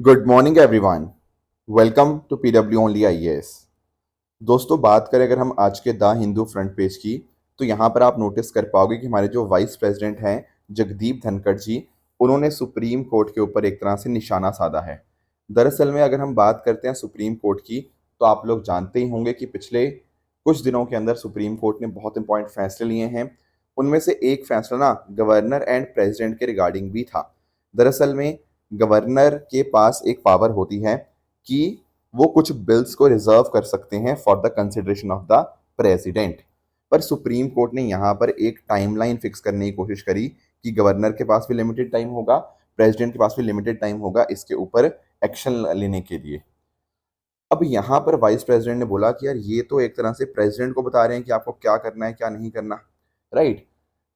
Good morning everyone. Welcome to PW only IAS. दोस्तों, बात करें अगर हम आज के द हिंदू फ्रंट पेज की, तो यहाँ पर आप नोटिस कर पाओगे कि हमारे जो वाइस प्रेसिडेंट हैं जगदीप धनखड़ जी, उन्होंने सुप्रीम कोर्ट के ऊपर एक तरह से निशाना साधा है। दरअसल में अगर हम बात करते हैं सुप्रीम कोर्ट की, तो आप लोग जानते ही होंगे कि पिछले कुछ दिनों के अंदर सुप्रीम कोर्ट ने बहुत इंपॉर्टेंट फैसले लिए हैं। उनमें से एक फैसला ना गवर्नर एंड प्रेसिडेंट के रिगार्डिंग भी था। दरअसल में गवर्नर के पास एक पावर होती है कि वो कुछ बिल्स को रिजर्व कर सकते हैं for the consideration of the president. पर सुप्रीम कोर्ट ने यहाँ पर एक टाइमलाइन फिक्स करने की कोशिश करी कि गवर्नर के पास भी लिमिटेड टाइम होगा, प्रेसिडेंट के पास भी लिमिटेड टाइम होगा इसके ऊपर एक्शन लेने के लिए। अब यहाँ पर वाइस प्रेसिडेंट ने बोला कि यार ये तो एक तरह से प्रेसिडेंट को बता रहे हैं कि आपको क्या करना है क्या नहीं करना, राइट।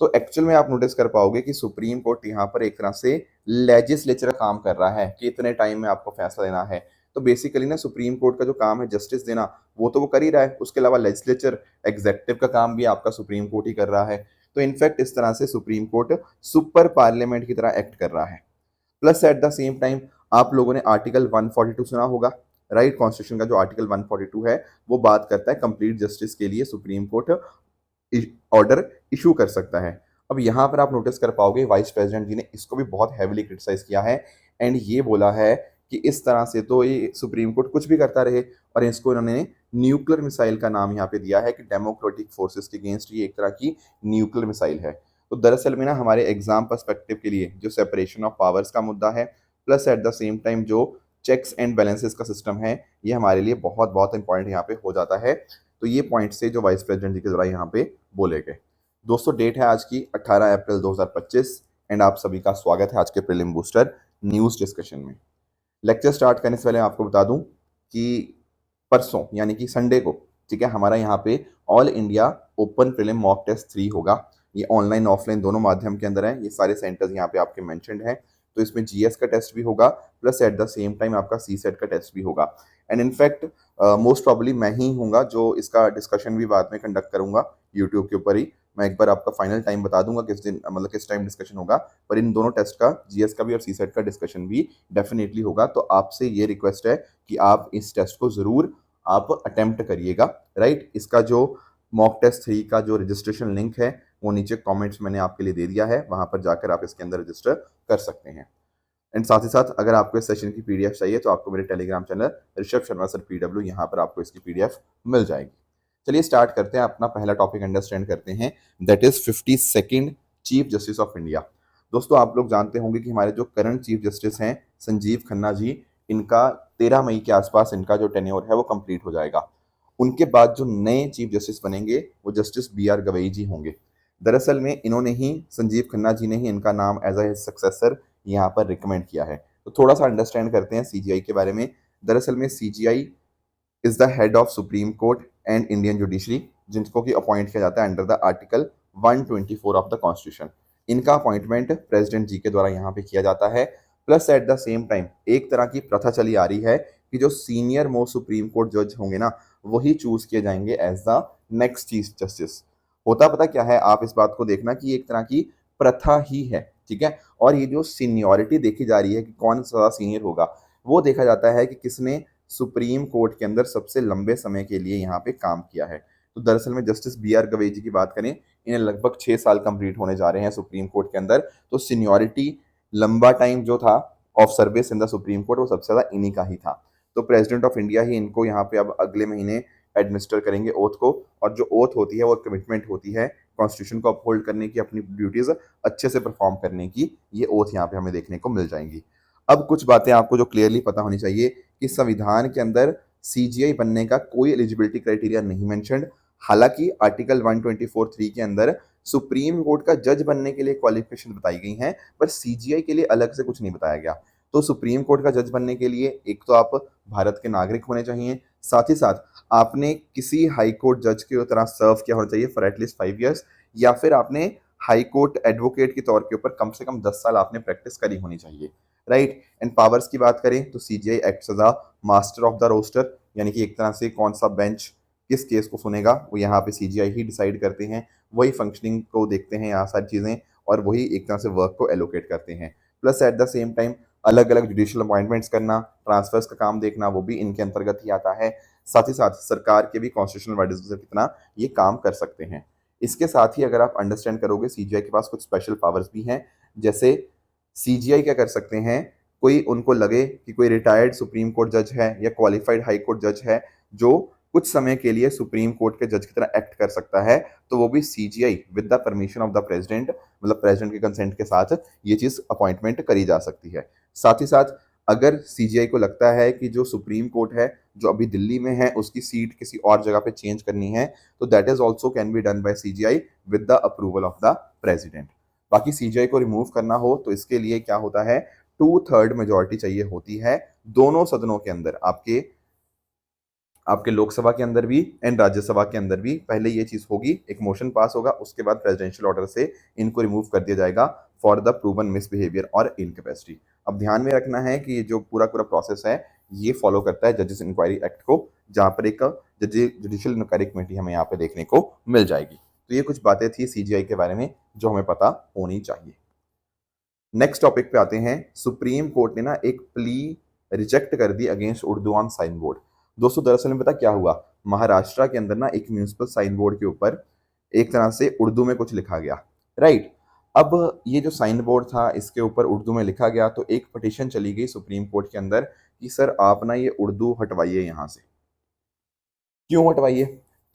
तो एक्चुअल में आप नोटिस कर पाओगे कि सुप्रीम कोर्ट यहाँ पर एक तरह से लेजिस्लेचर का काम कर रहा है कि इतने टाइम में आपको फैसला देना है। तो बेसिकली ना सुप्रीम कोर्ट का जो काम है जस्टिस देना, वो तो वो कर ही रहा है, उसके अलावा लेजिस्लेचर एग्जेक्टिव का काम भी आपका सुप्रीम कोर्ट ही कर रहा है। तो इनफैक्ट इस तरह से सुप्रीम कोर्ट सुपर पार्लियामेंट की तरह एक्ट कर रहा है। Plus at the same time आप लोगों ने आर्टिकल 142 सुना होगा, राइट। कॉन्स्टिट्यूशन का जो आर्टिकल 142 है वो बात करता है कंप्लीट जस्टिस के लिए सुप्रीम कोर्ट ऑर्डर इशू कर सकता है। अब यहाँ पर आप नोटिस कर पाओगे वाइस प्रेसिडेंट जी ने इसको भी बहुत हैविली क्रिटिसाइज किया है एंड ये बोला है कि इस तरह से तो ये सुप्रीम कोर्ट कुछ भी करता रहे, और इसको इन्होंने न्यूक्लियर मिसाइल का नाम यहाँ पे दिया है कि डेमोक्रेटिक फोर्सेस के अगेंस्ट ये एक तरह की न्यूक्लियर मिसाइल है। तो दरअसल में ना हमारे एग्जाम पर्सपेक्टिव के लिए जो सेपरेशन ऑफ पावर्स का मुद्दा है, plus at the same time जो चेक्स एंड बैलेंसेस का सिस्टम है, ये हमारे लिए बहुत बहुत इंपॉर्टेंट यहाँ पे हो जाता है। तो ये पॉइंट से जो वाइस प्रेसिडेंट जी के द्वारा यहाँ पे बोले गए। दोस्तों, डेट है आज की 18 अप्रैल 2025 एंड आप सभी का स्वागत है आज के प्रीलिम बूस्टर न्यूज़ डिस्कशन में। लेक्चर स्टार्ट करने से पहले आपको बता दूं कि परसों यानी कि संडे को, ठीक है, हमारा यहाँ पे all India open prelim mock test 3 होगा। ये ऑनलाइन ऑफलाइन दोनों माध्यम के अंदर है। ये सारे सेंटर्स यहाँ पे आपके मेंशन्ड हैं। तो इसमें जीएस का टेस्ट भी होगा, plus at the same time आपका सी सेट का टेस्ट भी होगा। एंड इनफैक्ट मोस्ट प्रॉब्ली मैं ही हूँगा जो इसका डिस्कशन भी बाद में कंडक्ट करूंगा यूट्यूब के ऊपर ही। मैं एक बार आपका फाइनल टाइम बता दूंगा किस दिन, मतलब किस टाइम डिस्कशन होगा। पर इन दोनों टेस्ट का, जीएस का भी और सी सेट का डिस्कशन भी डेफिनेटली होगा। तो आपसे ये रिक्वेस्ट है कि आप इस टेस्ट को ज़रूर आप अटेम्प्ट करिएगा, राइट। इसका जो मॉक टेस्ट 3 का जो रजिस्ट्रेशन लिंक है वो नीचे कमेंट्स मैंने आपके लिए दे दिया है, वहां पर जाकर आप इसके अंदर रजिस्टर कर सकते हैं। एंड साथ ही साथ अगर आपको इस सेशन की पीडीएफ चाहिए तो आपको मेरे Telegram channel Rishabh Sharma sir PW, यहाँ पर आपको इसकी पीडीएफ मिल जाएगी। चलिए स्टार्ट करते हैं, अपना पहला टॉपिक अंडरस्टैंड करते हैं, that is 52nd chief justice of India. दोस्तों, आप लोग जानते होंगे कि हमारे जो करंट चीफ जस्टिस हैं संजीव खन्ना जी, इनका 13 मई के आसपास इनका जो टेन्योर है वो कंप्लीट हो जाएगा। उनके बाद जो नए चीफ जस्टिस बनेंगे वो जस्टिस बी आर गवई जी होंगे। दरअसल में इन्होंने ही, संजीव खन्ना जी ने ही इनका नाम एज अ सक्सेसर यहाँ पर रिकमेंड किया है। तो थोड़ा सा अंडरस्टैंड करते हैं सीजीआई के बारे में। दरअसल में CGI is the head of supreme court and Indian judiciary, जिनको कि अपॉइंट किया जाता है under the article 124 of the constitution. इनका अपॉइंटमेंट प्रेसिडेंट जी के द्वारा यहाँ पे किया जाता है। Plus at the same time एक तरह की प्रथा चली आ रही है कि जो सीनियर मोस्ट सुप्रीम कोर्ट जज होंगे ना, वही चूज किए जाएंगे as the next chief justice. होता पता क्या है, आप इस बात को देखना कि एक तरह की प्रथा ही है, ठीक है। और ये जो सीनियरिटी देखी जा रही है कि कौन सा सीनियर होगा, वो देखा जाता है कि किसने सुप्रीम कोर्ट के अंदर सबसे लंबे समय के लिए यहाँ पे काम किया है। तो दरअसल में जस्टिस बी आर गवई जी की बात करें, इन्हें लगभग 6 साल कंप्लीट होने जा रहे हैं सुप्रीम कोर्ट के अंदर। तो सीनियरिटी, लंबा टाइम जो था of service in the supreme court, वो सबसे ज्यादा इन्हीं का ही था। तो प्रेसिडेंट ऑफ इंडिया ही इनको यहाँ पे अब अगले महीने एडमिनिस्टर करेंगे ओथ को। और जो ओथ होती है वो कमिटमेंट होती है कॉन्स्टिट्यूशन को अपहोल्ड करने की, अपनी ड्यूटीज अच्छे से परफॉर्म करने की। ये ओथ यहाँ पे हमें देखने को मिल जाएंगी। अब कुछ बातें आपको जो क्लियरली पता होनी चाहिए कि संविधान के अंदर सीजीआई बनने का कोई एलिजिबिलिटी क्राइटेरिया नहीं मेंशन्ड। हालांकि आर्टिकल 124(3) के अंदर सुप्रीम कोर्ट का जज बनने के लिए क्वालिफिकेशन बताई गई हैं, पर सीजीआई के लिए अलग से कुछ नहीं बताया गया। तो सुप्रीम कोर्ट का जज बनने के लिए एक तो आप भारत के नागरिक होने चाहिए, साथ ही साथ आपने किसी हाई कोर्ट जज की तरह सर्व किया होना चाहिए फॉर एटलीस्ट 5 years, या फिर आपने हाई कोर्ट एडवोकेट के तौर के ऊपर कम से कम 10 साल आपने प्रैक्टिस करी होनी चाहिए, राइट। एंड पावर्स की बात करें तो CJI acts as a master of the roster, यानी कि एक तरह से कौन सा बेंच किस केस को सुनेगा वो यहाँ पे सीजीआई ही डिसाइड करते हैं। वही फंक्शनिंग को देखते हैं यहाँ सारी चीज़ें, और वही एक तरह से वर्क को एलोकेट करते हैं। Plus at the same time अलग अलग जुडिशियल अपॉइंटमेंट्स करना, ट्रांसफर्स का काम देखना, वो भी इनके अंतर्गत ही आता है। साथ ही साथ सरकार के भी कॉन्स्टिट्यूशनल एडवाइजर कितना ये काम कर सकते हैं। इसके साथ ही अगर आप अंडरस्टैंड करोगे, सीजीआई के पास कुछ स्पेशल पावर्स भी हैं। जैसे सीजीआई क्या कर सकते हैं, कोई उनको लगे कि कोई रिटायर्ड सुप्रीम कोर्ट जज है या क्वालिफाइड हाई कोर्ट जज है जो कुछ समय के लिए सुप्रीम कोर्ट के जज की तरह एक्ट कर सकता है, तो वो भी CGI with the permission of the president, मतलब प्रेसिडेंट के कंसेंट के साथ ये चीज़ अपॉइंटमेंट करी जा सकती है। साथ ही साथ अगर सीजीआई को लगता है कि जो सुप्रीम कोर्ट है जो अभी दिल्ली में है उसकी सीट किसी और जगह पे चेंज करनी है, तो that is also can be done by CGI with the approval of the president. बाकी सीजीआई को रिमूव करना हो तो इसके लिए क्या होता है, 2/3 मेजोरिटी चाहिए होती है दोनों सदनों के अंदर, आपके आपके लोकसभा के अंदर भी एंड राज्यसभा के अंदर भी। पहले ये चीज होगी, एक मोशन पास होगा, उसके बाद प्रेसिडेंशियल ऑर्डर से इनको रिमूव कर दिया जाएगा फॉर द प्रूवन मिसबिहेवियर और इनकेपेसिटी। अब ध्यान में रखना है कि ये जो पूरा पूरा प्रोसेस है ये फॉलो करता है जजेस इंक्वायरी एक्ट को, जहां पर एक जुडिशियल इंक्वायरी कमेटी हमें यहाँ पे देखने को मिल जाएगी। तो ये कुछ बातें थी सीजीआई के बारे में जो हमें पता होनी चाहिए। नेक्स्ट टॉपिक पे आते हैं। सुप्रीम कोर्ट ने ना एक प्ली रिजेक्ट कर दी against Urdu on sign board. दोस्तों दरअसल में पता क्या हुआ, महाराष्ट्र के अंदर ना एक म्यूनिसिपल साइन बोर्ड के ऊपर एक तरह से उर्दू में कुछ लिखा गया, राइट। अब ये जो साइन बोर्ड था इसके ऊपर उर्दू में लिखा गया, तो एक पिटीशन चली गई सुप्रीम कोर्ट के अंदर कि सर आप ना ये उर्दू हटवाइए यहाँ से। क्यों हटवाइए?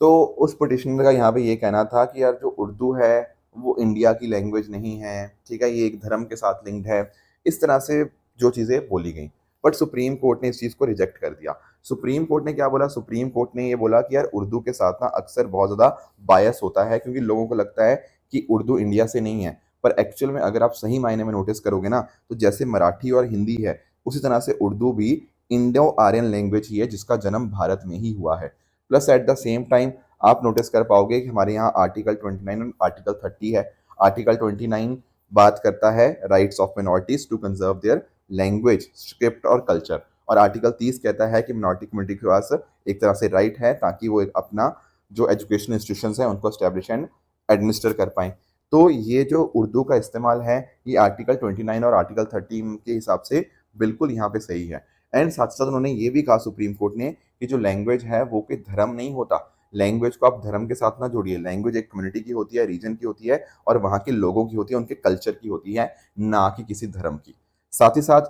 तो उस पिटिशनर का यहाँ पे ये कहना था कि यार जो उर्दू है वो इंडिया की लैंग्वेज नहीं है, ठीक है, ये एक धर्म के साथ लिंक्ड है, इस तरह से जो चीज़ें बोली गई। बट सुप्रीम कोर्ट ने इस चीज़ को रिजेक्ट कर दिया। सुप्रीम कोर्ट ने क्या बोला, सुप्रीम कोर्ट ने ये बोला कि यार उर्दू के साथ ना अक्सर बहुत ज़्यादा बायस होता है, क्योंकि लोगों को लगता है कि उर्दू इंडिया से नहीं है, पर एक्चुअल में अगर आप सही मायने में नोटिस करोगे ना, तो जैसे मराठी और हिंदी है उसी तरह से उर्दू भी इंडो आर्यन लैंग्वेज ही है जिसका जन्म भारत में ही हुआ है। Plus at the same time आप नोटिस कर पाओगे कि हमारे यहाँ आर्टिकल 29 और आर्टिकल 30 है। आर्टिकल 29 बात करता है rights of minorities to conserve their language, script और कल्चर, और आर्टिकल 30 कहता है कि मिनॉरिटी कम्युनिटी के पास एक तरह से राइट है ताकि वो एक अपना जो एजुकेशन इंस्टीट्यूशंस हैं उनको एस्टेब्लिश एंड एडमिनिस्टर कर पाएँ। तो ये जो उर्दू का इस्तेमाल है ये आर्टिकल 29 और आर्टिकल 30 के हिसाब से बिल्कुल यहाँ पे सही है। एंड साथ साथ उन्होंने ये भी कहा सुप्रीम कोर्ट ने कि जो लैंग्वेज है वो कोई धर्म नहीं होता। लैंग्वेज को आप धर्म के साथ ना जोड़िए, लैंग्वेज एक कम्युनिटी की होती है, रीजन की होती है और वहाँ के लोगों की होती है, उनके कल्चर की होती है, ना कि किसी धर्म की। साथ ही साथ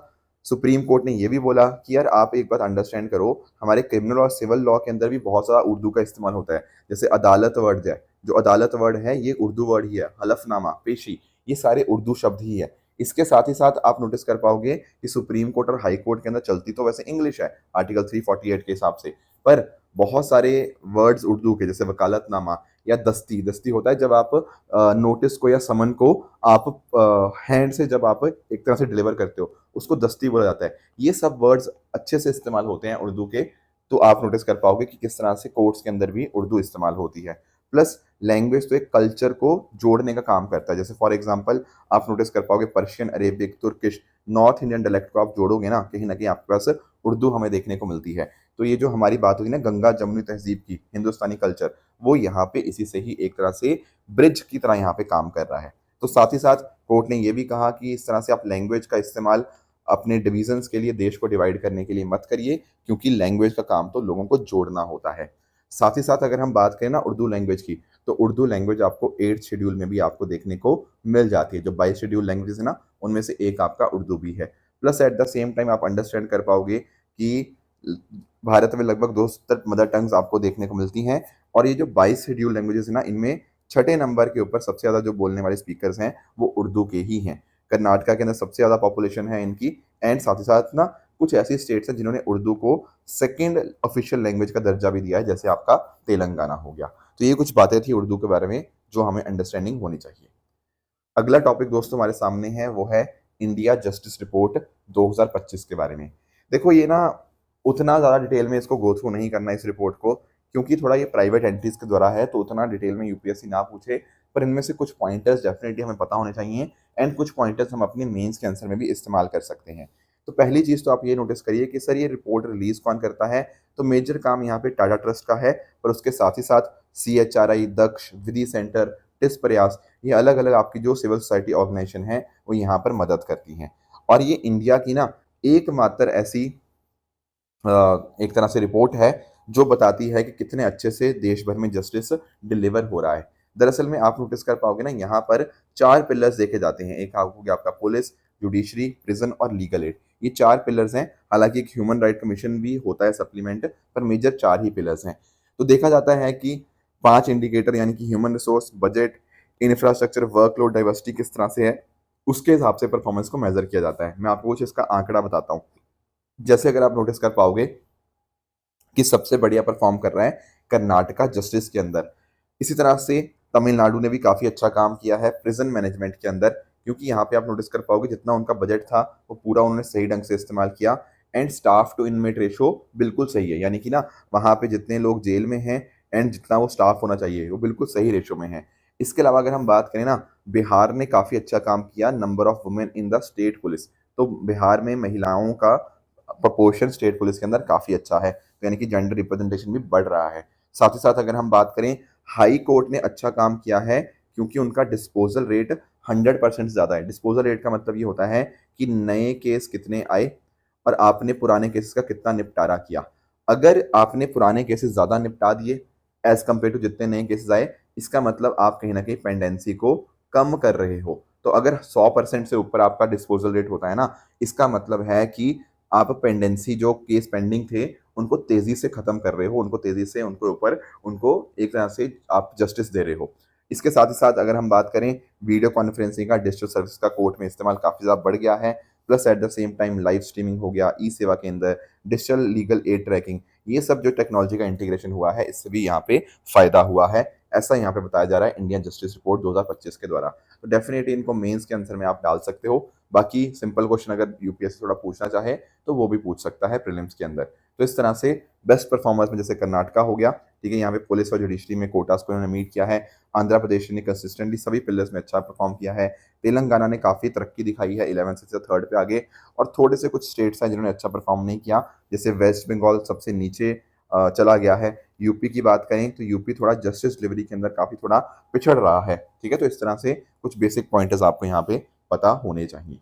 सुप्रीम कोर्ट ने ये भी बोला कि यार आप एक बात अंडरस्टैंड करो, हमारे क्रिमिनल और सिविल लॉ के अंदर भी बहुत सारा उर्दू का इस्तेमाल होता है। जैसे अदालत वर्ड है, जो अदालत वर्ड है ये उर्दू वर्ड ही है, हलफनामा, पेशी, ये सारे उर्दू शब्द ही है। इसके साथ ही साथ आप नोटिस कर पाओगे कि सुप्रीम कोर्ट और हाई कोर्ट के अंदर चलती तो वैसे इंग्लिश है आर्टिकल 348 के हिसाब से, पर बहुत सारे वर्ड्स उर्दू के, जैसे वकालतनामा या दस्ती, दस्ती होता है जब आप नोटिस को या समन को आप हैंड से जब आप एक तरह से डिलीवर करते हो उसको दस्ती बोला जाता है। ये सब वर्ड्स अच्छे से इस्तेमाल होते हैं उर्दू के, तो आप नोटिस कर पाओगे कि किस तरह से कोर्ट्स के अंदर भी उर्दू इस्तेमाल होती है। प्लस लैंग्वेज तो एक कल्चर को जोड़ने का काम करता है। जैसे फॉर एग्जांपल आप नोटिस कर पाओगे Persian, Arabic, Turkish, north Indian dialect को आप जोड़ोगे ना कहीं आपके पास उर्दू हमें देखने को मिलती है। तो ये जो हमारी बात होगी ना गंगा जमुनी तहजीब की, हिंदुस्तानी कल्चर, वो यहाँ पे इसी से ही एक तरह से ब्रिज की तरह यहाँ पे काम कर रहा है। तो साथ ही साथ कोर्ट ने ये भी कहा कि इस तरह से आप लैंग्वेज का इस्तेमाल अपने डिविजन्स के लिए, देश को डिवाइड करने के लिए मत करिए, क्योंकि लैंग्वेज का काम तो लोगों को जोड़ना होता है। साथ ही साथ अगर हम बात करें ना उर्दू लैंग्वेज की, तो उर्दू लैंग्वेज आपको 8th शेड्यूल में भी आपको देखने को मिल जाती है। जो 22 शेड्यूल लैंग्वेजेस है ना उनमें से एक आपका उर्दू भी है। Plus at the same time आप अंडरस्टैंड कर पाओगे कि भारत में लगभग 270 मदर टंग्स आपको देखने को मिलती हैं, और ये जो 22 शेड्यूल लैंग्वेजेस है ना इनमें छठे नंबर के ऊपर सबसे ज़्यादा जो बोलने वाले स्पीकर्स हैं वो उर्दू के ही हैं। कर्नाटका के अंदर सबसे ज़्यादा पॉपुलेशन है इनकी। एंड साथ ही साथ ना कुछ ऐसी स्टेट्स हैं जिन्होंने उर्दू को सेकेंड ऑफिशियल लैंग्वेज का दर्जा भी दिया है, जैसे आपका तेलंगाना हो गया। तो ये कुछ बातें थी उर्दू के बारे में जो हमें अंडरस्टैंडिंग होनी चाहिए। अगला टॉपिक दोस्तों हमारे सामने है वो है इंडिया जस्टिस रिपोर्ट 2025 के बारे में। देखो ये ना उतना ज़्यादा डिटेल में इसको गो थ्रू नहीं करना इस रिपोर्ट को, क्योंकि थोड़ा ये प्राइवेट एंट्रीज के द्वारा है तो उतना डिटेल में यूपीएससी ना पूछे, पर इनमें से कुछ पॉइंटर्स डेफिनेटली हमें पता होने चाहिए एंड कुछ पॉइंटर्स हम अपने मेंस के आंसर में भी इस्तेमाल कर सकते हैं। तो पहली चीज़ तो आप ये नोटिस करिए कि सर ये रिपोर्ट रिलीज कौन करता है, तो मेजर काम यहाँ पे टाटा ट्रस्ट का है, पर उसके साथ ही साथ CHRI, दक्ष, विधि सेंटर, टिस प्रयास, ये अलग अलग आपकी जो सिविल सोसाइटी ऑर्गेनाइजेशन है वो यहाँ पर मदद करती हैं। और ये इंडिया की ना एकमात्र ऐसी एक तरह से रिपोर्ट है जो बताती है कि कितने अच्छे से देश भर में जस्टिस डिलीवर हो रहा है। दरअसल में आप नोटिस कर पाओगे ना, यहाँ पर 4 पिलर्स देखे जाते हैं। एक हो गया आपका पुलिस, जुडिशरी, प्रिज़न और लीगल एड। ये 4 पिलर्स हैं। हालाँकि एक ह्यूमन राइट कमीशन भी होता है सप्लीमेंट, पर मेजर 4 ही पिलर्स हैं। तो देखा जाता है कि 5 इंडिकेटर यानी कि human resource, budget, infrastructure, workload, diversity किस तरह से है, उसके हिसाब से परफॉर्मेंस को मेज़र किया जाता है। मैं आपको कुछ इसका आंकड़ा बताता हूँ। जैसे अगर आप नोटिस कर पाओगे कि सबसे बढ़िया परफॉर्म कर रहा है कर्नाटका जस्टिस के अंदर। इसी तरह से तमिलनाडु ने भी काफ़ी अच्छा काम किया है प्रिजन मैनेजमेंट के अंदर, क्योंकि यहाँ पे आप नोटिस कर पाओगे जितना उनका बजट था वो पूरा उन्होंने सही ढंग से इस्तेमाल किया। And staff to inmate ratio बिल्कुल सही है, यानी कि ना वहाँ पे जितने लोग जेल में हैं एंड जितना वो स्टाफ होना चाहिए वो बिल्कुल सही रेशो में है। इसके अलावा अगर हम बात करें ना, बिहार ने काफ़ी अच्छा काम किया number of women in the state police. तो बिहार में महिलाओं का प्रपोर्शन स्टेट पुलिस के अंदर काफ़ी अच्छा है, तो यानी कि जेंडर रिप्रेजेंटेशन भी बढ़ रहा है। साथ ही साथ अगर हम बात करें, हाई कोर्ट ने अच्छा काम किया है क्योंकि उनका डिस्पोजल रेट 100% ज़्यादा है। डिस्पोजल रेट का मतलब ये होता है कि नए केस कितने आए और आपने पुराने केसेस का कितना निपटारा किया। अगर आपने पुराने केसेस ज़्यादा निपटा दिए एज़ कम्पेयर टू जितने नए केसेस आए, इसका मतलब आप कहीं न कहीं पेंडेंसी को कम कर रहे हो। तो अगर 100% से ऊपर आपका डिस्पोजल रेट होता है ना, इसका मतलब है कि आप पेंडेंसी जो केस पेंडिंग थे, उनको तेज़ी से ख़त्म कर रहे हो, उनको तेज़ी से उनके ऊपर उनको एक तरह से आप जस्टिस दे रहे हो। इसके साथ ही साथ अगर हम बात करें, वीडियो कॉन्फ्रेंसिंग का, डिजिटल सर्विस का कोर्ट में इस्तेमाल काफ़ी ज़्यादा बढ़ गया है। Plus at the same time live streaming हो गया, ई-सेवा केंद्र, डिजिटल लीगल एड ट्रैकिंग, ये सब जो टेक्नोलॉजी का इंटीग्रेशन हुआ है, इससे भी यहाँ पे फ़ायदा हुआ है। ऐसा यहाँ पे बताया जा रहा है इंडियन जस्टिस रिपोर्ट 2025 के द्वारा। तो डेफ़िनिटली इनको मेंस के आंसर में आप डाल सकते हो। बाकी सिंपल क्वेश्चन अगर यूपीएससी थोड़ा पूछना चाहे तो वो भी पूछ सकता है प्रीलिम्स के अंदर। तो इस तरह से बेस्ट परफॉर्मर्स में जैसे कर्नाटका हो गया, ठीक है, यहाँ पे पुलिस और जुडिशरी में कोटास को इन्होंने मीट किया है। आंध्र प्रदेश ने कंसिस्टेंटली सभी पिलर्स में अच्छा परफॉर्म किया है। तेलंगाना ने काफ़ी तरक्की दिखाई है, 11 से 3rd पे आ गए। और थोड़े से कुछ स्टेट्स हैं जिन्होंने अच्छा परफॉर्म नहीं किया, जैसे वेस्ट बंगाल सबसे नीचे चला गया है। यूपी की बात करें तो यूपी थोड़ा जस्टिस डिलीवरी के अंदर काफ़ी थोड़ा पिछड़ रहा है, ठीक है। तो इस तरह से कुछ बेसिक पॉइंटर्स आपको यहाँ पे पता होने चाहिए।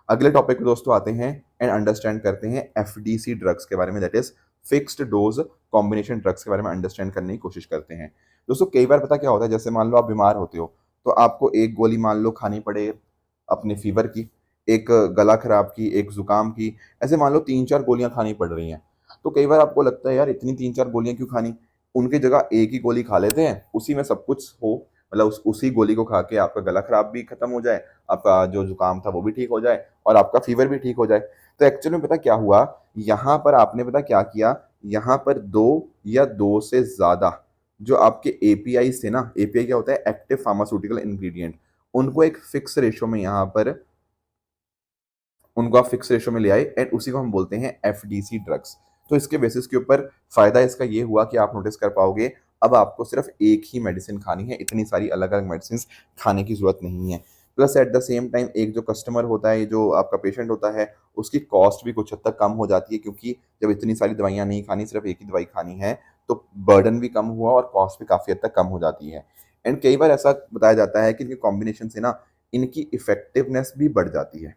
अगले टॉपिक पे दोस्तों आते हैं एंड अंडरस्टैंड करते हैं एफडीसी ड्रग्स के बारे में, that is fixed dose combination drugs के बारे में अंडरस्टैंड करने की कोशिश करते हैं। दोस्तों कई बार पता क्या होता है, जैसे मान लो आप बीमार होते हो तो आपको एक गोली मान लो खानी पड़े अपने फीवर की, एक गला खराब की, एक जुकाम की, ऐसे मान लो 3-4 गोलियां खानी पड़ रही हैं। तो कई बार आपको लगता है यार इतनी 3-4 गोलियां क्यों खानी, उनकी जगह एक ही गोली खा लेते हैं, उसी में सब कुछ हो, मतलब उसी गोली को खा के आपका गला खराब भी खत्म हो जाए, आपका जो जुकाम था वो भी ठीक हो जाए और आपका फीवर भी ठीक हो जाए। तो एक्चुअली में पता क्या हुआ, यहाँ पर आपने पता क्या किया, यहाँ पर 2 या 2 से ज़्यादा जो आपके एपीआई थे ना, एपीआई क्या होता है, एक्टिव फार्मास्यूटिकल इंग्रेडिएंट, उनको एक फिक्स रेशो में यहाँ पर उनको आप फिक्स रेशो में ले आए एंड उसी को हम बोलते हैं एफडीसी ड्रग्स। तो इसके बेसिस के ऊपर फ़ायदा इसका ये हुआ कि आप नोटिस कर पाओगे अब आपको सिर्फ एक ही मेडिसिन खानी है, इतनी सारी अलग-अलग मेडिसिन्स खाने की ज़रूरत नहीं है। Plus at the same time एक जो कस्टमर होता है, जो आपका पेशेंट होता है, उसकी कॉस्ट भी कुछ हद तक कम हो जाती है, क्योंकि जब इतनी सारी दवाइयाँ नहीं खानी, सिर्फ एक ही दवाई खानी है, तो बर्डन भी कम हुआ और कॉस्ट भी काफ़ी हद तक कम हो जाती है। एंड कई बार ऐसा बताया जाता है कि इनके कॉम्बिनेशन से ना इनकी इफ़ेक्टिवनेस भी बढ़ जाती है।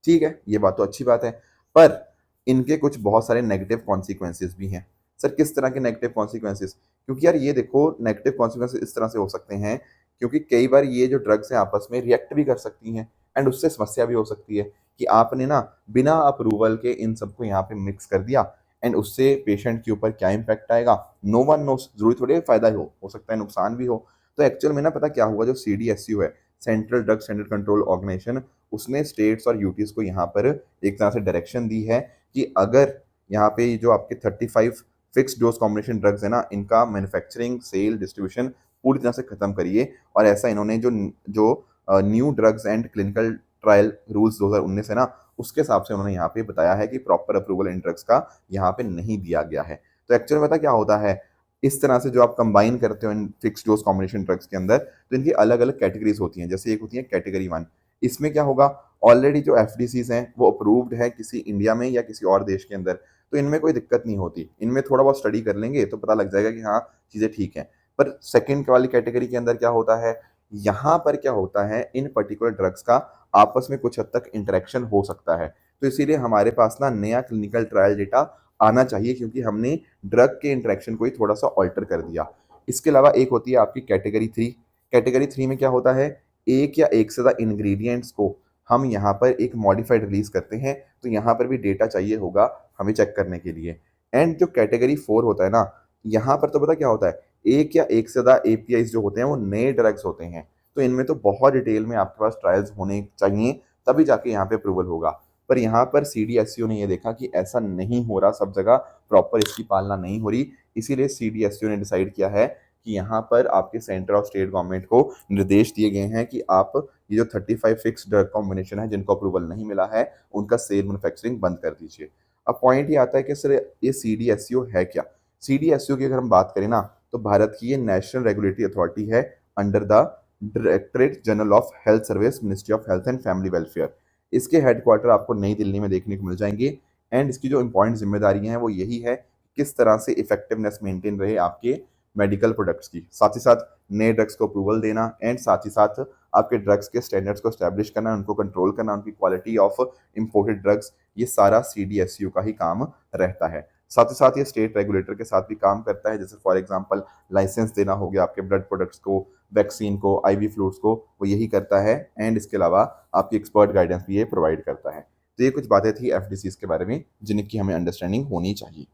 ठीक है, ये बात तो अच्छी बात है, पर इनके कुछ बहुत सारे नेगेटिव कॉन्सिक्वेंसेस भी हैं। सर किस तरह के नेगेटिव कॉन्सिक्वेंसेस? क्योंकि यार ये देखो, नेगेटिव कॉन्सिक्वेंसेस इस तरह से हो सकते हैं, क्योंकि कई बार ये जो ड्रग्स हैं आपस में रिएक्ट भी कर सकती हैं एंड उससे समस्या भी हो सकती है कि आपने ना बिना अप्रूवल के इन सबको यहाँ पे मिक्स कर दिया एंड उससे पेशेंट के ऊपर क्या इम्पैक्ट आएगा, नो वन नोस। ज़रूरी थोड़ी है फ़ायदा ही हो सकता है नुकसान भी हो। तो एक्चुअल में ना पता क्या हुआ, जो सीडीएसयू है, central drug standard control organisation, उसने स्टेट्स और यूटीज़ को यहाँ पर एक तरह से डायरेक्शन दी है कि अगर यहाँ पे जो आपके 35 फिक्स्ड डोज कॉम्बिनेशन ड्रग्स है ना, इनका मैन्युफैक्चरिंग, सेल, डिस्ट्रीब्यूशन पूरी तरह से खत्म करिए। और ऐसा इन्होंने जो जो new drugs and clinical trial rules 2019 है ना, उसके हिसाब से उन्होंने यहाँ पे बताया है कि प्रॉपर अप्रूवल इन ड्रग्स का यहाँ पे नहीं दिया गया है। तो एक्चुअली में पता क्या होता है, इस तरह से जो आप कंबाइन करते हो in fixed dose combination drugs के अंदर, तो इनकी अलग अलग कैटेगरीज होती हैं। जैसे एक होती है कैटेगरी 1, इसमें क्या होगा, ऑलरेडी जो एफडीसीज हैं वो अप्रूव्ड है किसी इंडिया में या किसी और देश के अंदर, तो इनमें कोई दिक्कत नहीं होती। इनमें थोड़ा बहुत स्टडी कर लेंगे तो पता लग जाएगा कि हाँ चीज़ें ठीक हैं। पर सेकंड वाली कैटेगरी के अंदर क्या होता है, यहाँ पर क्या होता है, इन पर्टिकुलर ड्रग्स का आपस में कुछ हद तक इंटरेक्शन हो सकता है। तो इसीलिए हमारे पास ना नया क्लिनिकल ट्रायल डेटा आना चाहिए, क्योंकि हमने ड्रग के इंटरेक्शन को ही थोड़ा सा ऑल्टर कर दिया। इसके अलावा एक होती है आपकी कैटेगरी 3। कैटेगरी 3 में क्या होता है, एक या एक से ज़्यादा इंग्रेडिएंट्स को हम यहाँ पर एक मॉडिफाइड रिलीज करते हैं, तो यहाँ पर भी डेटा चाहिए होगा हमें चेक करने के लिए। एंड जो कैटेगरी 4 होता है ना, यहाँ पर तो पता क्या होता है, एक या एक से ज़्यादा एपीआईज जो होते हैं वो नए ड्रग्स होते हैं। तो इनमें तो बहुत डिटेल में आपके पास ट्रायल्स होने चाहिए, तभी जाके यहाँ पे अप्रूवल होगा। पर यहाँ पर सीडीएसयू ने ये देखा कि ऐसा नहीं हो रहा, सब जगह प्रॉपर इसकी पालना नहीं हो रही, इसीलिए सीडीएसयू ने डिसाइड किया है कि यहाँ पर आपके सेंटर ऑफ स्टेट गवर्नमेंट को निर्देश दिए गए हैं कि आप ये जो 35 फिक्स ड्रग कॉम्बिनेशन है जिनको अप्रूवल नहीं मिला है, उनका सेल मैन्युफैक्चरिंग बंद कर दीजिए। अब पॉइंट ये आता है कि सर ये सीडीएसयू है क्या? सीडीएसयू की अगर हम बात करें ना, तो भारत की ये नेशनल रेगुलेटरी अथॉरिटी है under the directorate general of health service, ministry of health and family welfare. इसके हेडक्वार्टर आपको नई दिल्ली में देखने को मिल जाएंगे। एंड इसकी जो इंपॉर्टेंट जिम्मेदारियां हैं वो यही है, किस तरह से इफेक्टिवनेस मेंटेन रहे आपके मेडिकल प्रोडक्ट्स की, साथ ही साथ नए ड्रग्स को अप्रूवल देना, एंड साथ ही साथ आपके ड्रग्स के स्टैंडर्ड्स को स्टैब्लिश करना, उनको कंट्रोल करना, उनकी क्वालिटी ऑफ इंपोर्टेड ड्रग्स, ये सारा सीडीएसयू का ही काम रहता है। साथ ही साथ ये स्टेट रेगुलेटर के साथ भी काम करता है, जैसे फॉर एग्जांपल लाइसेंस देना हो गया आपके ब्लड प्रोडक्ट्स को, वैक्सीन को, आईवी फ्लूइड्स को, वो यही करता है। एंड इसके अलावा आपकी एक्सपर्ट गाइडेंस भी ये प्रोवाइड करता है। तो ये कुछ बातें थी एफडीसीज के बारे में जिनकी हमें अंडरस्टैंडिंग होनी चाहिए।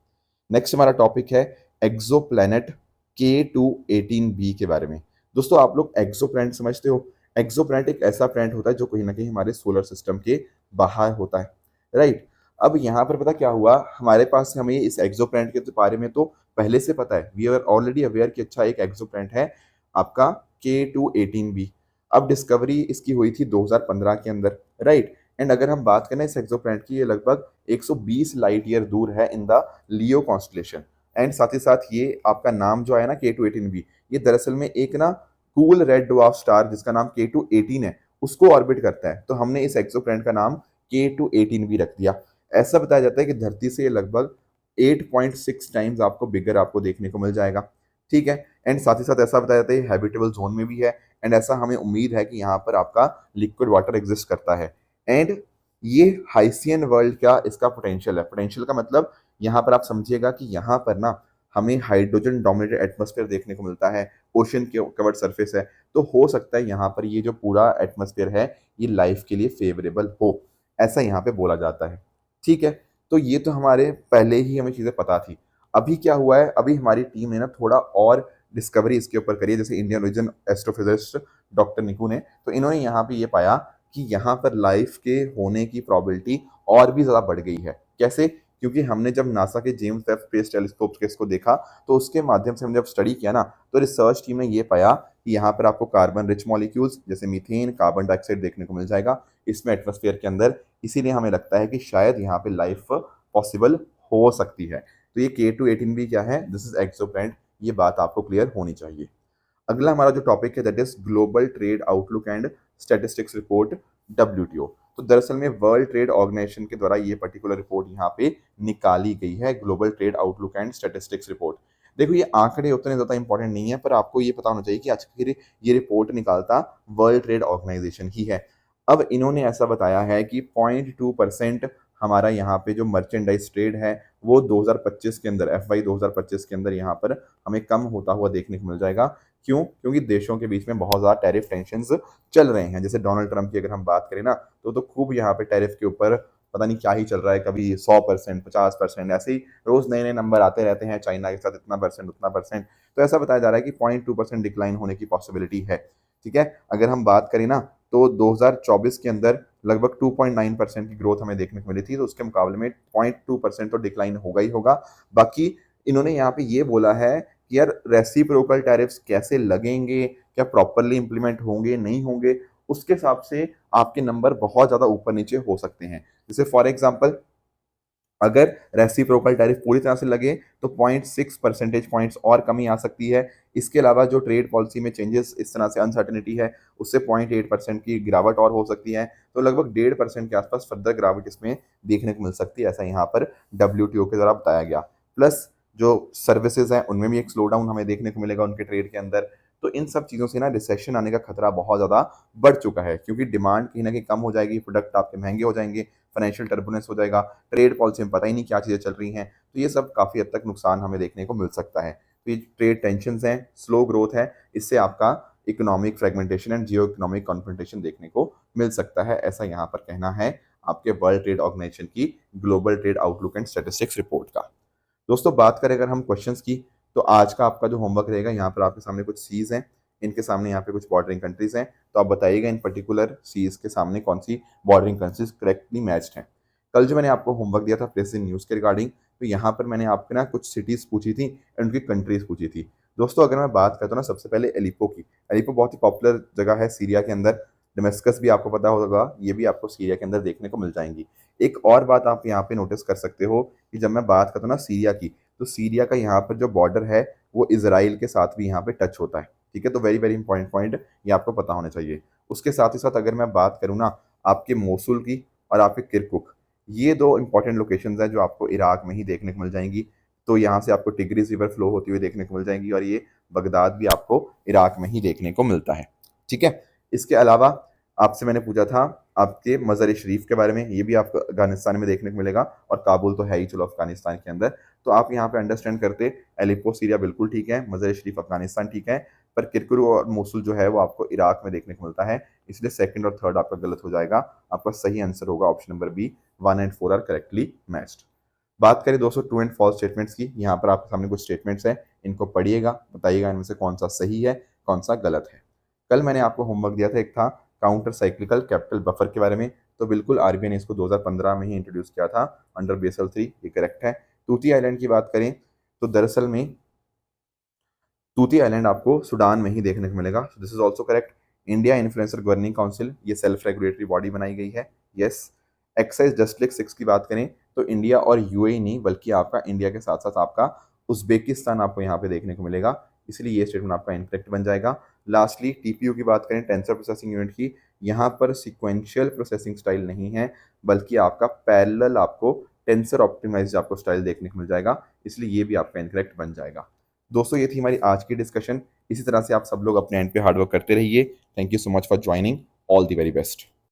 नेक्स्ट हमारा टॉपिक है एक्सोप्लैनेट K2-18b के बारे में। दोस्तों आप लोग एक्सोप्लैनेट समझते हो? एक्सोप्लैनेट एक ऐसा प्लैनेट होता है जो कहीं ना कहीं हमारे सोलर सिस्टम के बाहर होता है, राइट? अब यहाँ पर पता क्या हुआ, हमारे पास हमें इस एक्सोप्लैनेट के बारे में तो पहले से पता है, वी आर ऑलरेडी अवेयर कि अच्छा एक एक्सोप्लैनेट है आपका K2-18b। अब डिस्कवरी इसकी हुई थी 2015 के अंदर, राइट? एंड अगर हम बात करें इस एक्सोप्लैनेट की, ये लगभग 120 लाइट ईयर दूर है in the Leo constellation. And साथ ही साथ ये आपका नाम जो आया ना K2-18b, ये दरअसल में एक ना कूल रेड ड्वार्फ स्टार जिसका नाम K2-18 है, उसको ऑर्बिट करता है। तो हमने इस एक्सोप्लैनेट का नाम K2-18b रख दिया। ऐसा बताया जाता है कि धरती से ये लगभग 8.6 टाइम्स आपको बिगर आपको देखने को मिल जाएगा, ठीक है? एंड साथ ही साथ ऐसा बताया जाता है ये हैबिटेबल जोन में भी है। एंड ऐसा हमें उम्मीद है कि यहाँ पर आपका लिक्विड वाटर एग्जिस्ट करता है। एंड ये हाइसियन वर्ल्ड का इसका पोटेंशियल है। पोटेंशियल का मतलब यहाँ पर आप समझिएगा कि यहाँ पर ना हमें हाइड्रोजन डोमिनेटेड एटमॉस्फेयर देखने को मिलता है, ओशन के कवर्ड सरफेस है, तो हो सकता है यहाँ पर ये जो पूरा एटमॉस्फेयर है ये लाइफ के लिए फेवरेबल हो, ऐसा यहाँ पे बोला जाता है, ठीक है? तो ये तो हमारे पहले ही हमें चीज़ें पता थी। अभी क्या हुआ है, अभी हमारी टीम ने ना थोड़ा और डिस्कवरी इसके ऊपर करी है, जैसे इंडियन ओरिजिन एस्ट्रोफिजिस्ट डॉक्टर निकू ने, तो इन्होंने यहाँ पे ये पाया कि यहाँ पर लाइफ के होने की प्रोबेबिलिटी और भी ज़्यादा बढ़ गई है। कैसे? क्योंकि हमने जब नासा के जेम्स वेब स्पेस टेलीस्कोप के इसको देखा, तो उसके माध्यम से हमने जब स्टडी किया ना, तो रिसर्च टीम ने ये पाया कि यहाँ पर आपको कार्बन रिच मॉलिक्यूल्स जैसे मीथेन, कार्बन डाइऑक्साइड देखने को मिल जाएगा इसमें एटमॉस्फेयर के अंदर। इसीलिए हमें लगता है कि शायद यहाँ पे लाइफ पॉसिबल हो सकती है। तो ये K2-18b क्या है, दिस इज एक्सोप्लैनेट, ये बात आपको क्लियर होनी चाहिए। अगला हमारा जो टॉपिक है that is global trade outlook and statistics report, WTO। तो दरअसल में वर्ल्ड ट्रेड ऑर्गेनाइजेशन के द्वारा ये पर्टिकुलर रिपोर्ट यहाँ पे निकाली गई है, global trade outlook and statistics report. देखो ये आंकड़े उतने ज़्यादा इंपॉर्टेंट नहीं है, पर आपको ये पता होना चाहिए कि आखिर ये रिपोर्ट निकालता वर्ल्ड ट्रेड ऑर्गेनाइजेशन ही है। अब इन्होंने ऐसा बताया है कि 0.2% हमारा यहाँ पे जो मर्चेंडाइज ट्रेड है वो 2025 के अंदर, FY 2025 के अंदर यहाँ पर हमें कम होता हुआ देखने को मिल जाएगा। क्यों? क्योंकि देशों के बीच में बहुत ज़्यादा टैरिफ टेंशन्स चल रहे हैं। जैसे डोनाल्ड ट्रंप की अगर हम बात करें ना, तो खूब यहाँ पे टैरिफ के ऊपर पता नहीं क्या ही चल रहा है, कभी 100%, 50%, ऐसे ही रोज नए नए नंबर आते रहते हैं, चाइना के साथ इतना परसेंट, उतना परसेंट। तो ऐसा बताया जा रहा है कि 0.2% डिक्लाइन होने की पॉसिबिलिटी है, ठीक है? अगर हम बात करें ना, तो 2024 के अंदर लगभग 2.9% की ग्रोथ हमें देखने को मिली थी, तो उसके मुकाबले में 0.2% तो डिक्लाइन होगा ही होगा। बाकी इन्होंने यहाँ पे ये बोला है कि यार रेसिप्रोकल टैरिफ्स कैसे लगेंगे, क्या प्रॉपरली इंप्लीमेंट होंगे, नहीं होंगे, उसके हिसाब से आपके नंबर बहुत ज़्यादा ऊपर नीचे हो सकते हैं। जैसे फॉर एग्जांपल अगर रेसिप्रोकल टैरिफ पूरी तरह से लगे तो 0.6 परसेंटेज पॉइंट्स और कमी आ सकती है। इसके अलावा जो ट्रेड पॉलिसी में चेंजेस इस तरह से अनसर्टेनिटी है, उससे 0.8% की गिरावट और हो सकती है। तो लगभग 1.5% के आसपास फर्दर गिरावट इसमें देखने को मिल सकती है, ऐसा यहाँ पर WTO के द्वारा बताया गया। प्लस जो सर्विसेज हैं उनमें भी एक स्लो डाउन हमें देखने को मिलेगा उनके ट्रेड के अंदर। तो इन सब चीज़ों से ना रिसेशन आने का खतरा बहुत ज़्यादा बढ़ चुका है, क्योंकि डिमांड कहीं न कहीं कम हो जाएगी, प्रोडक्ट आपके महँगे हो जाएँगे, फाइनेंशियल टर्बुलेंस हो जाएगा, ट्रेड पॉलिसी में पता ही नहीं क्या चीज़ें चल रही हैं। तो ये सब काफ़ी हद तक नुकसान हमें देखने को मिल सकता है। तो ये ट्रेड टेंशन्स हैं, स्लो ग्रोथ है, इससे आपका economic fragmentation and Jio economic confrontation देखने को मिल सकता है, ऐसा यहाँ पर कहना है आपके वर्ल्ड ट्रेड ऑर्गेनाइजेशन की global trade outlook and statistics report का। दोस्तों बात करें अगर हम क्वेश्चंस की, तो आज का आपका जो होमवर्क रहेगा, यहाँ पर आपके सामने कुछ सीज़ हैं, इनके सामने यहाँ पे कुछ बॉर्डरिंग कंट्रीज़ हैं, तो आप बताइएगा इन पर्टिकुलर सीज़ के सामने कौन सी बॉर्डरिंग कंट्रीज़ करेक्टली मैच्ड हैं। कल जो मैंने आपको होमवर्क दिया था प्रेस इन न्यूज़ के रिगार्डिंग, तो यहाँ पर मैंने आपके ना कुछ सिटीज़ पूछी थी एंड उनकी कंट्रीज़ पूछी थी। दोस्तों अगर मैं बात करता हूँ ना सबसे पहले एलिपो की, एलिपो बहुत ही पॉपुलर जगह है सीरिया के अंदर, दमिश्कस भी आपको पता होगा, ये भी आपको सीरिया के अंदर देखने को मिल जाएँगी। एक और बात आप यहाँ पे नोटिस कर सकते हो कि जब मैं बात करता हूँ ना सीरिया की, तो सीरिया का यहाँ पर जो बॉर्डर है, वो इज़राइल के साथ भी यहाँ पे टच होता है, ठीक है? तो वेरी वेरी इंपॉर्टेंट पॉइंट ये आपको पता होना चाहिए। उसके साथ ही साथ अगर मैं बात करूँ ना आपके मोसुल की और आपके किरकुक, ये 2 इंपॉर्टेंट लोकेशंस हैं जो आपको इराक में ही देखने को मिल जाएँगी। तो यहाँ से आपको टिग्रिस रिवर फ्लो होती हुई देखने को मिल जाएँगी और ये बगदाद भी आपको इराक में ही देखने को मिलता है, ठीक है? इसके अलावा आपसे मैंने पूछा था आपके मज़ार शरीफ के बारे में, ये भी आपको अफ़गानिस्तान में देखने को मिलेगा और काबुल तो है ही चलो अफ़गानिस्तान के अंदर। तो आप यहाँ पे अंडरस्टैंड करते एलेप्पो सीरिया बिल्कुल ठीक है, मज़ार शरीफ अफ़गानिस्तान ठीक है, पर किरकुक और मोसुल जो है वो आपको इराक में देखने को मिलता है, इसलिए सेकंड और थर्ड आपका गलत हो जाएगा। आपका सही आंसर होगा option number B, 1 and 4 are correctly matched. बात करें दोस्तों ट्रू एंड फॉल्स स्टेटमेंट्स की, यहाँ पर आपके सामने कुछ स्टेटमेंट्स हैं, इनको पढ़िएगा, बताइएगा इनमें से कौन-सा सही है, कौन-सा गलत है। कल मैंने आपको होमवर्क दिया था, एक था काउंटर साइक्लिकल कैपिटल बफर के बारे में, तो बिल्कुल आरबीआई ने इसको 2015 में ही इंट्रोड्यूस किया था अंडर बेसल 3, ये करेक्ट है। तूती आइलैंड की बात करें, तो दरअसल में तूती आइलैंड आपको सूडान में ही देखने को मिलेगा, this is also correct. India influencer governing council, ये सेल्फ रेगुलेटरी बॉडी बनाई गई है, यस। एक्साइज जस्टिस 6 की बात करें, तो इंडिया और यूएई नहीं बल्कि आपका इंडिया के साथ साथ आपका उज्बेकिस्तान आपको यहाँ पे देखने को मिलेगा, इसलिए ये स्टेटमेंट आपका इनकरेक्ट बन जाएगा। लास्टली टीपीयू की बात करें, टेंसर प्रोसेसिंग यूनिट की, यहाँ पर सिक्वेंशियल प्रोसेसिंग स्टाइल नहीं है बल्कि आपका पैरेलल आपको टेंसर ऑप्टिमाइज्ड आपको स्टाइल देखने को मिल जाएगा, इसलिए ये भी आपका इनकरेक्ट बन जाएगा। दोस्तों ये थी हमारी आज की डिस्कशन, इसी तरह से आप सब लोग अपने एंड पे हार्ड वर्क करते रहिए। Thank you so much for joining, all the very best.